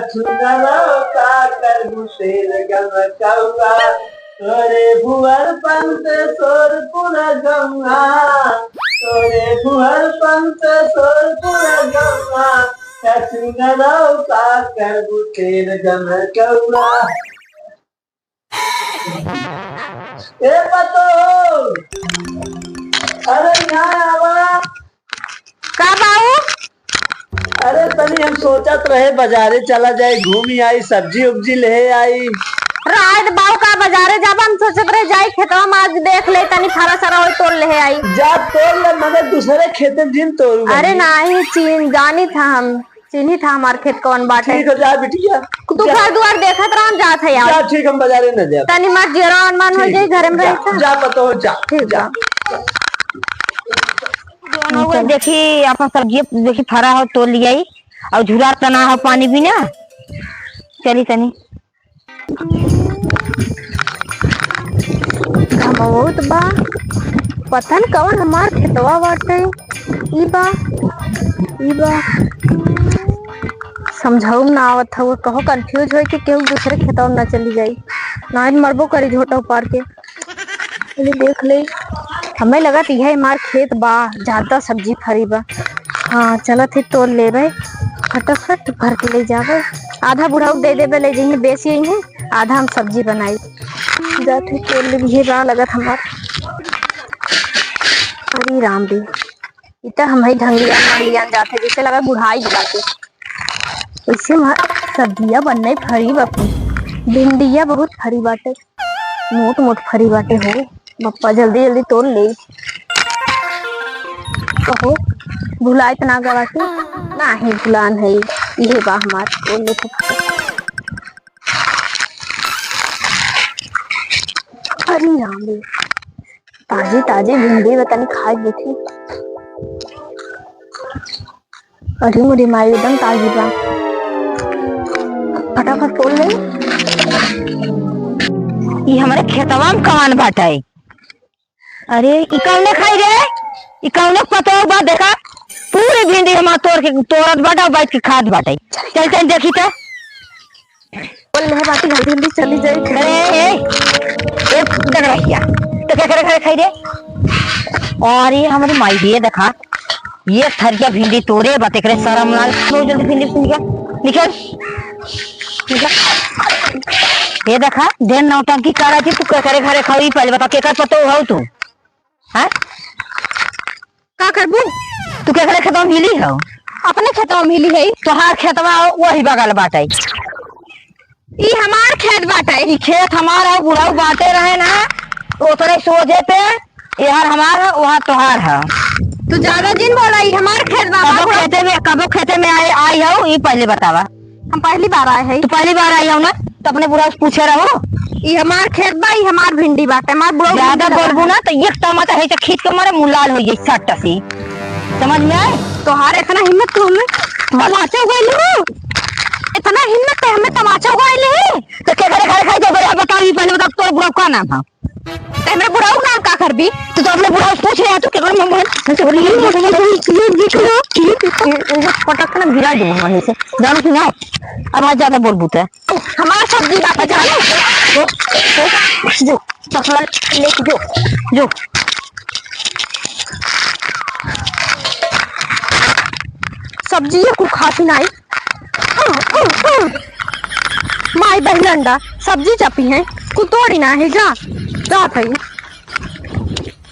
छुनरो का कर गुसेर गमकौआ तोरे भुअर पंत सोरपुर गौआ तोरे भुअर पंत सोरपुर गौआ छुनरो का कर गुसेर गमकौआ। ए पतो अरे यहाँ आवा का बाऊ? अरे तनी हम सोचत रहे बाजारे चला जाए घूमी आई सब्जी उब्जी ले आई। रात बाऊ का बाजारे जब हम सोचत रहे जाई खेतवा में आज देख ले तनी फरा सारा होई तोड़ ले आई। जा तोड़ ले मगर दूसरे खेत में जिन तोड़ू। अरे नहीं चिन्ही था हमार खेत कौन बाटे। ठीक है जा बिटिया तू घर दुआर देखत रहन जात है यार। जा ठीक हम बाजारे न जा तनी मत जेरो अनमान हो जाई घर में रह जा पतो जा ठीक जा। देखी अपन सब्जी देखी फरा हो तो लियाई और झूला तना हो पानी भी ना चली तनी बहुत बा पता न कौन हमार खेतवा बाटे। ई बा समझाऊ ना आवत हो कहो कंफ्यूज हो कि केहू दूसरे खेतवा में ना चली जाई ना मरबो करी झोटा उपार के। देख ले हमें लगा यह हमार खेत बा ज्यादा सब्जी फरी बा। हाँ चलत है तोड़ ले फटाफट भर के ले जावे आधा बुढ़ाऊ दे देवे ले जाइए बेची है आधा हम सब्जी बनाई जाते तोड़ ले बा लगत हमार। अरे राम भी इतना हम ही ढंगिया जाते जैसे लगा बुढ़ाई जाते ऐसे सब्जियां बनने फरी बापू भिंडिया बहुत फरी बाटे मोट मोट फरी बाटे हो बप्पा जल्दी जल्दी तोड़ ले कहो भुला इतना गवा के ना ही भुलान है ये बा हमार तोड़ ले अरे राम रे ताजी ताजी भिंडी बतानी खाई बैठी। अरे मुझे माई एकदम ताजी बा फटाफट तोड़ ले। ये हमारे खेतवा में कमान बाटे। अरे इकौने खाई रे इकौने पतो बा देखा पूरी भिंडी हमार तोड़ के तोड़त बाटा बैठ के खाद बाटे। चल चल देखी तो बोल ले बाटी जल्दी जल्दी चली जाई। अरे एक दरवाजा तो क्या करे खाई रे। और ये हमारी माई भी देखा ये थरिया भिंडी तोड़े बाते करे शर्म लाल तो जल्दी भिंडी निकल ये देखा देन नौटंकी करा थी तू करे घरे खाई पहले बता के कर पतो हो तू हां का करबू तू के घरे खेतवा मिली हो अपने खेतवा मिली है तोहार खेतवा वही बगल बाटे। ई हमार खेत बाटे ई खेत हमारा बुढ़ाऊ बाटे रहे ना ओतरे सोझे पे यार हमारा वहां तोहार है। तू ज्यादा दिन बोला ई हमार खेत बा कबो खेते में आई हो ये पहले बतावा। हम पहली बार आए हैं। तू पहली बार आई हो ना तो अपने बुढ़ा से पूछे रहो ई हमार खेत बा ई हमार भिंडी बाटे हमार बुढ़ा ज्यादा बोलबू ना तो एक टमाटर है तो खींच के मारे मुलाल हो जाए सट से समझ में आए। तोहार इतना हिम्मत तू हमें तमाचा उगाइले इतना हिम्मत है हमें तमाचा उगाइले तो के घरे खाई तो बड़ा बता पहले बता तोर बुढ़ा का नाम है तेरे बुढ़ाऊ नाम का कर भी तो अपने बुढ़ा से पूछ रहे हैं तू के घर में मोहन पटक ना गिरा दे वहां से जानो कि ना अब आज ज्यादा बोल बूते हमारा सब्जी बात जानो जो चकला लेके जो सब्जी को खाती नहीं माई बहन अंडा सब्जी चपी है कुतोड़ी ना है जा भाई।